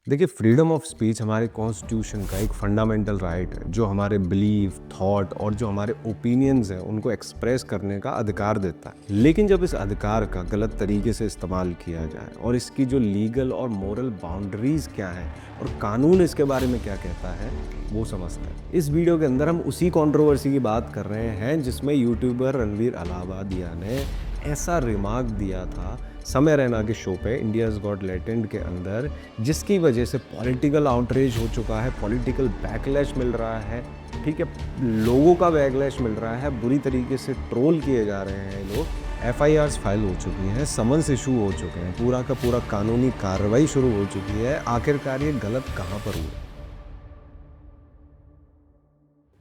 देखिए, freedom of speech हमारे constitution का एक फंडामेंटल राइट है जो हमारे बिलीफ, थॉट और जो हमारे ओपिनियंस हैं उनको एक्सप्रेस करने का अधिकार देता है। लेकिन जब इस अधिकार का गलत तरीके से इस्तेमाल किया जाए और इसकी जो लीगल और मोरल बाउंड्रीज क्या है और कानून इसके बारे में क्या कहता है वो समझते हैं। इस वीडियो के अंदर हम उसी कंट्रोवर्सी की बात कर रहे हैं जिसमें यूट्यूबर रणवीर अलाहाबादिया ने ऐसा रिमार्क दिया था समय रैना के शो पे इंडियाज़ गॉट टैलेंट के अंदर, जिसकी वजह से पॉलिटिकल आउटरीच हो चुका है, पॉलिटिकल बैकलैश मिल रहा है। ठीक है, लोगों का बैकलैश मिल रहा है, बुरी तरीके से ट्रोल किए जा रहे हैं लोग। एफआईआर्स फाइल हो चुकी हैं, समन्स इशू हो चुके हैं, पूरा का पूरा कानूनी कार्रवाई शुरू हो चुकी है। आखिरकार ये गलत कहाँ पर हुआ?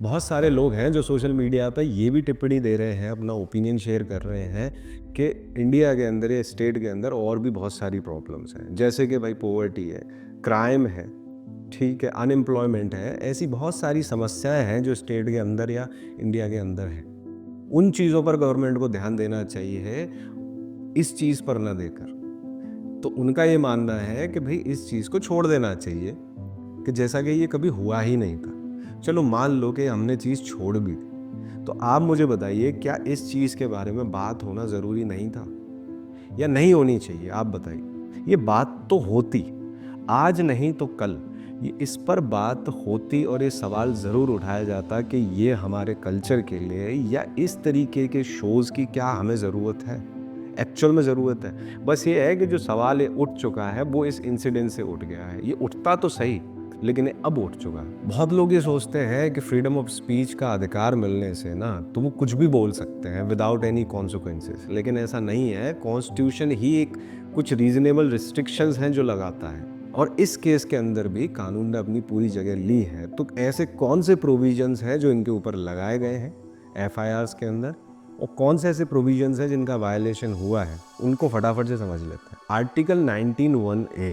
बहुत सारे लोग हैं जो सोशल मीडिया पे ये भी टिप्पणी दे रहे हैं, अपना ओपिनियन शेयर कर रहे हैं कि इंडिया के अंदर या स्टेट के अंदर और भी बहुत सारी प्रॉब्लम्स हैं, जैसे कि भाई पॉवर्टी है, क्राइम है, ठीक है, अनएम्प्लॉयमेंट है। ऐसी बहुत सारी समस्याएं हैं जो स्टेट के अंदर या इंडिया के अंदर हैं। उन चीज़ों पर गवर्नमेंट को ध्यान देना चाहिए, इस चीज़ पर ना देकर। तो उनका ये मानना है कि भाई इस चीज़ को छोड़ देना चाहिए, कि जैसा कि ये कभी हुआ ही नहीं था। चलो मान लो कि हमने चीज़ छोड़ भी दी, तो आप मुझे बताइए, क्या इस चीज़ के बारे में बात होना ज़रूरी नहीं था या नहीं होनी चाहिए? आप बताइए। ये बात तो होती, आज नहीं तो कल ये इस पर बात होती और ये सवाल ज़रूर उठाया जाता कि ये हमारे कल्चर के लिए या इस तरीके के शोज़ की क्या हमें ज़रूरत है, एक्चुअल में ज़रूरत है। बस ये है कि जो सवाल ये उठ चुका है वो इस इंसिडेंट से उठ गया है। ये उठता तो सही, लेकिन ये अब उठ चुका है। बहुत लोग ये सोचते हैं कि फ्रीडम ऑफ स्पीच का अधिकार मिलने से ना तो वो कुछ भी बोल सकते हैं विदाउट एनी कॉन्सिक्वेंसेस, लेकिन ऐसा नहीं है। कॉन्स्टिट्यूशन ही एक कुछ रीजनेबल रिस्ट्रिक्शंस हैं जो लगाता है, और इस केस के अंदर भी कानून ने अपनी पूरी जगह ली है। तो ऐसे कौन से प्रोविजंस हैं जो इनके ऊपर लगाए गए हैं एफआईआर्स के अंदर, और कौन से ऐसे प्रोविजंस हैं जिनका वायलेशन हुआ है, उनको फटाफट से समझ लेते हैं। आर्टिकल 19(1)(a)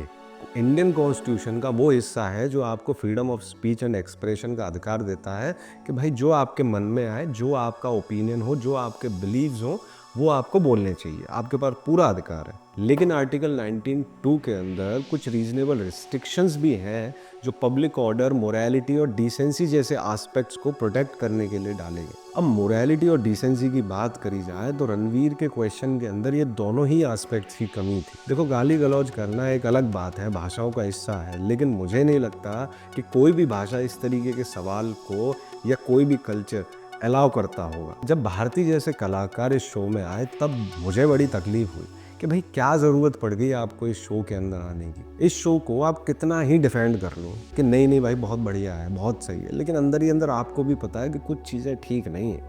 इंडियन कॉन्स्टिट्यूशन का वो हिस्सा है जो आपको freedom of speech and expression का अधिकार देता है कि भाई जो आपके मन में आए, जो आपका ओपिनियन हो, जो आपके बिलीव्स हो, वो आपको बोलने चाहिए। आपके पास पूरा अधिकार है। लेकिन आर्टिकल 19(2) के अंदर कुछ रीजनेबल रिस्ट्रिक्शंस भी हैं जो पब्लिक ऑर्डर, मोरालिटी और डिसेंसी जैसे एस्पेक्ट्स को प्रोटेक्ट करने के लिए डाले गए। अब मोरालिटी और डिसेंसी की बात करी जाए तो रणवीर के क्वेश्चन के अंदर ये दोनों ही एस्पेक्ट्स की कमी थी। देखो, गाली गलौज करना एक अलग बात है, भाषाओं का हिस्सा है, लेकिन मुझे नहीं लगता कि कोई भी भाषा इस तरीके के सवाल को या कोई भी कल्चर अलाउ करता होगा। जब भारती जैसे कलाकार इस शो में आए तब मुझे बड़ी तकलीफ हुई कि भाई क्या ज़रूरत पड़ गई आपको इस शो के अंदर आने की। इस शो को आप कितना ही डिफेंड कर लो कि नहीं नहीं भाई बहुत बढ़िया है, बहुत सही है, लेकिन अंदर ही अंदर आपको भी पता है कि कुछ चीज़ें ठीक नहीं है,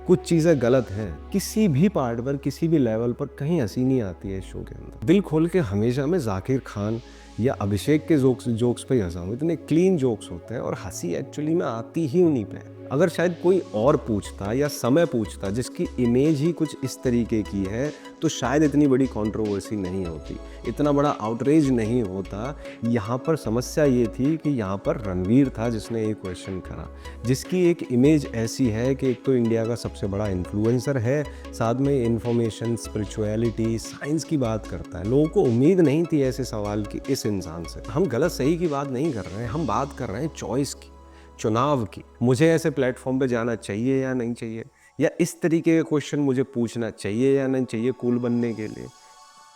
कुछ चीज़ें गलत हैं। किसी भी पार्ट पर, किसी भी लेवल पर कहीं हंसी नहीं आती है इस शो के अंदर। दिल खोल के हमेशा मैं जाकिर खान या अभिषेक के जोक्स पे ही हंसा हूँ। इतने क्लीन जोक्स होते हैं और हंसी एक्चुअली में आती ही उन्हीं पे। अगर शायद कोई और पूछता या समय पूछता जिसकी इमेज ही कुछ इस तरीके की है, तो शायद इतनी बड़ी कंट्रोवर्सी नहीं होती, इतना बड़ा आउटरेज नहीं होता। यहाँ पर समस्या ये थी कि यहाँ पर रणवीर था जिसने ये क्वेश्चन करा, जिसकी एक इमेज ऐसी है कि एक तो इंडिया का सबसे बड़ा इन्फ्लुएंसर है, साथ में इंफॉर्मेशन, स्पिरिचुअलिटी, साइंस की बात करता है। लोगों को उम्मीद नहीं थी ऐसे सवाल की इस इंसान से। हम गलत सही की बात नहीं कर रहे हैं, हम बात कर रहे हैं चॉइस की, चुनाव की। मुझे ऐसे प्लेटफॉर्म पे जाना चाहिए या नहीं चाहिए, या इस तरीके के क्वेश्चन मुझे पूछना चाहिए या नहीं चाहिए कूल बनने के लिए।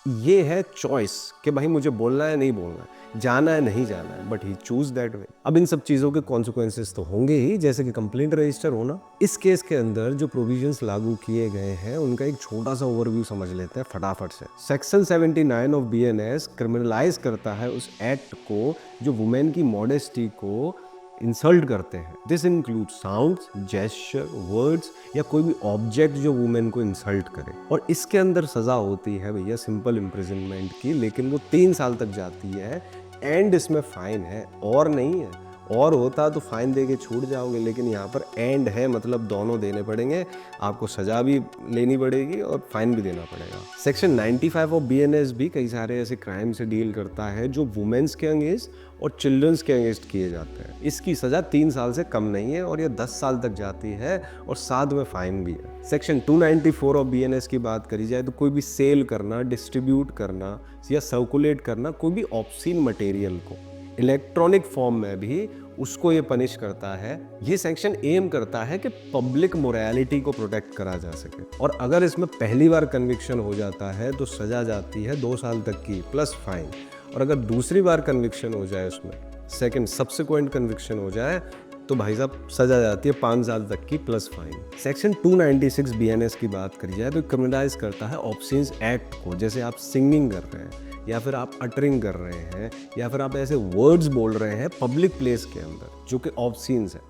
ये है चॉइस कि भाई मुझे बोलना है नहीं बोलना है, जाना है नहीं जाना है, but he choose that way. अब इन सब चीज़ों के कॉन्सिक्वेंसेस तो होंगे ही, जैसे कि कंप्लेंट रजिस्टर होना। इस केस के अंदर जो प्रोविजंस लागू किए गए हैं उनका एक छोटा सा ओवरव्यू समझ लेते हैं फटाफट से। सेक्शन 79 ऑफ BNS क्रिमिनलाइज करता है उस एक्ट को जो वुमेन की मॉडेस्टी को इंसल्ट करते हैं। This include sounds, gesture, words या कोई भी ऑब्जेक्ट जो वुमेन को इंसल्ट करे। और इसके अंदर सज़ा होती है भैया सिंपल इम्प्रिजनमेंट की, लेकिन वो 3 साल तक जाती है, एंड इसमें फाइन है और नहीं है। और होता तो फाइन दे के छूट जाओगे, लेकिन यहाँ पर एंड है, मतलब दोनों देने पड़ेंगे। आपको सज़ा भी लेनी पड़ेगी और फाइन भी देना पड़ेगा। सेक्शन 95 ऑफ BNS भी कई सारे ऐसे क्राइम से डील करता है जो वुमेन्स के अगेंस्ट और चिल्ड्रंस के अगेंस्ट किए जाते हैं। इसकी सज़ा 3 साल से कम नहीं है और ये 10 साल तक जाती है, और साथ में फाइन भी है। सेक्शन 294 ऑफ BNS की बात करी जाए तो कोई भी सेल करना, डिस्ट्रीब्यूट करना या सर्कुलेट करना कोई भी ऑब्सीन मटेरियल को, इलेक्ट्रॉनिक फॉर्म में भी उसको ये पनिश करता है। ये सेक्शन एम करता है कि पब्लिक मोरालिटी को प्रोटेक्ट करा जा सके, और अगर इसमें पहली बार कन्विक्शन हो जाता है तो सजा जाती है 2 साल तक की प्लस फाइन, और अगर दूसरी बार कन्विक्शन हो जाए, उसमें सेकंड सब्सिक्वेंट कन्विक्शन हो जाए, तो भाई साहब सजा जाती है 5 साल तक की प्लस फाइन। सेक्शन 296 बीएनएस की बात करी जाए तो क्रिमिनलाइज करता है ऑब्सीन एक्ट को, जैसे आप सिंगिंग कर रहे हैं, या फिर आप अटरिंग कर रहे हैं, या फिर आप ऐसे वर्ड्स बोल रहे हैं पब्लिक प्लेस के अंदर जो कि ऑब्सीन्स है।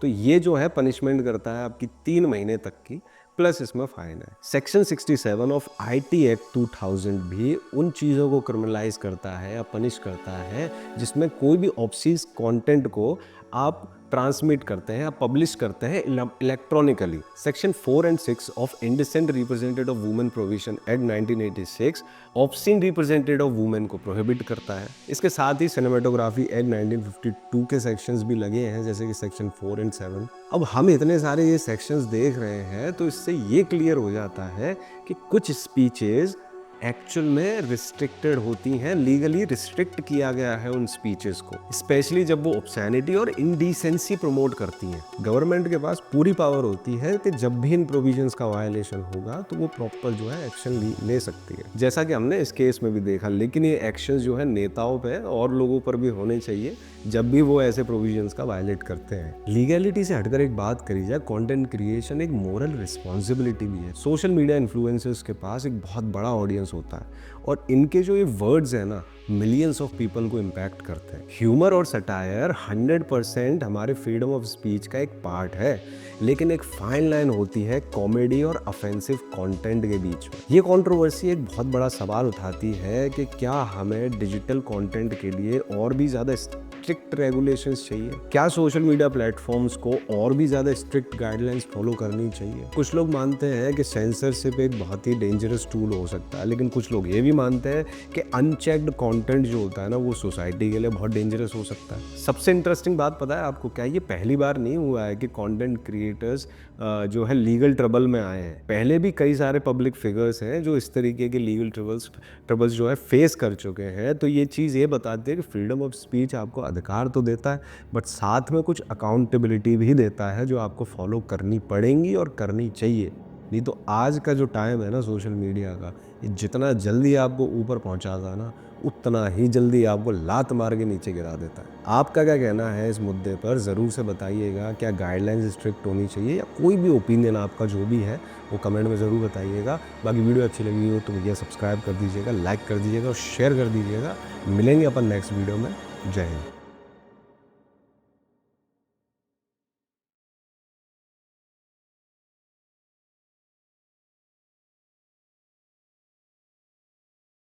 तो ये जो है पनिशमेंट करता है आपकी 3 महीने तक की, प्लस इसमें फाइन है। सेक्शन 67 ऑफ आईटी एक्ट 2000 भी उन चीज़ों को क्रिमिनलाइज करता है या पनिश करता है जिसमें कोई भी ऑब्सीज कंटेंट को आप ट्रांसमिट करते हैं या पब्लिश करते हैं electronically. Section 4 and 6 of indecent represented of women provision act 1986 obscene represented of women को प्रोहिबिट करता है। इसके साथ ही सिनेमेटोग्राफी एक्ट 1952 के सेक्शंस भी लगे हैं, जैसे कि सेक्शन 4 एंड 7। अब हम इतने सारे ये सेक्शंस देख रहे हैं तो इससे ये क्लियर हो जाता है कि कुछ स्पीचेस एक्चुअल में रिस्ट्रिक्टेड होती हैं, लीगली रिस्ट्रिक्ट किया गया है उन स्पीचेस को, स्पेशली जब वो ऑब्सैनिटी और इंडिसेंसी प्रमोट करती हैं। गवर्नमेंट के पास पूरी पावर होती है कि जब भी इन प्रोविजंस का वायलेशन होगा तो वो प्रॉपर जो है एक्शन ले सकती है, जैसा कि हमने इस केस में भी देखा। लेकिन ये एक्शन जो है नेताओं पे और लोगों पर भी होने चाहिए जब भी वो ऐसे प्रोविजंस का वायलेट करते हैं। लीगैलिटी से हटकर एक बात करी जाए, कंटेंट क्रिएशन एक मोरल रिस्पॉन्सिबिलिटी भी है। सोशल मीडिया इन्फ्लुएंसर्स के पास एक बहुत बड़ा ऑडियंस होता है, और इनके जो ये वर्ड्स हैं ना, मिलियंस ऑफ पीपल को इम्पैक्ट करते हैं। ह्यूमर और सटायर 100% हमारे फ्रीडम ऑफ स्पीच का एक पार्ट है, लेकिन एक फाइन लाइन होती है कॉमेडी और ऑफेंसिव कंटेंट के बीच में। ये कंट्रोवर्सी एक बहुत बड़ा सवाल उठाती है कि क्या हमें डिजिटल कंटेंट के लिए और भी ज़्यादा स्ट्रिक्ट रेगुलेशंस चाहिए? क्या सोशल मीडिया प्लेटफॉर्म्स को और भी ज़्यादा स्ट्रिक्ट गाइडलाइंस फॉलो करनी चाहिए? कुछ लोग मानते हैं कि सेंसरशिप एक बहुत ही डेंजरस टूल हो सकता है, लेकिन कुछ लोग ये भी मानते हैं कि अनचेक्ड कंटेंट जो होता है ना, वो सोसाइटी के लिए बहुत डेंजरस हो सकता है। सबसे इंटरेस्टिंग बात पता है आपको क्या? ये पहली बार नहीं हुआ है कि कंटेंट क्रिएटर्स जो है लीगल ट्रबल में आए हैं। पहले भी कई सारे पब्लिक फिगर्स हैं जो इस तरीके के लीगल ट्रबल्स जो है फेस कर चुके हैं। तो ये चीज़ ये बताती है कि फ्रीडम ऑफ स्पीच आपको अधिकार तो देता है, बट साथ में कुछ अकाउंटेबिलिटी भी देता है जो आपको फॉलो करनी पड़ेंगी और करनी चाहिए। नहीं तो आज का जो टाइम है ना सोशल मीडिया का, ये जितना जल्दी आपको ऊपर पहुंचाता है ना, उतना ही जल्दी आपको लात मार के नीचे गिरा देता है। आपका क्या कहना है इस मुद्दे पर? ज़रूर से बताइएगा। क्या गाइडलाइंस स्ट्रिक्ट होनी चाहिए, या कोई भी ओपिनियन आपका जो भी है वो कमेंट में ज़रूर बताइएगा। बाकी वीडियो अच्छी लगी हो तो भैया सब्सक्राइब कर दीजिएगा, लाइक कर दीजिएगा और शेयर कर दीजिएगा। मिलेंगे अपन नेक्स्ट वीडियो में। जय हिंद।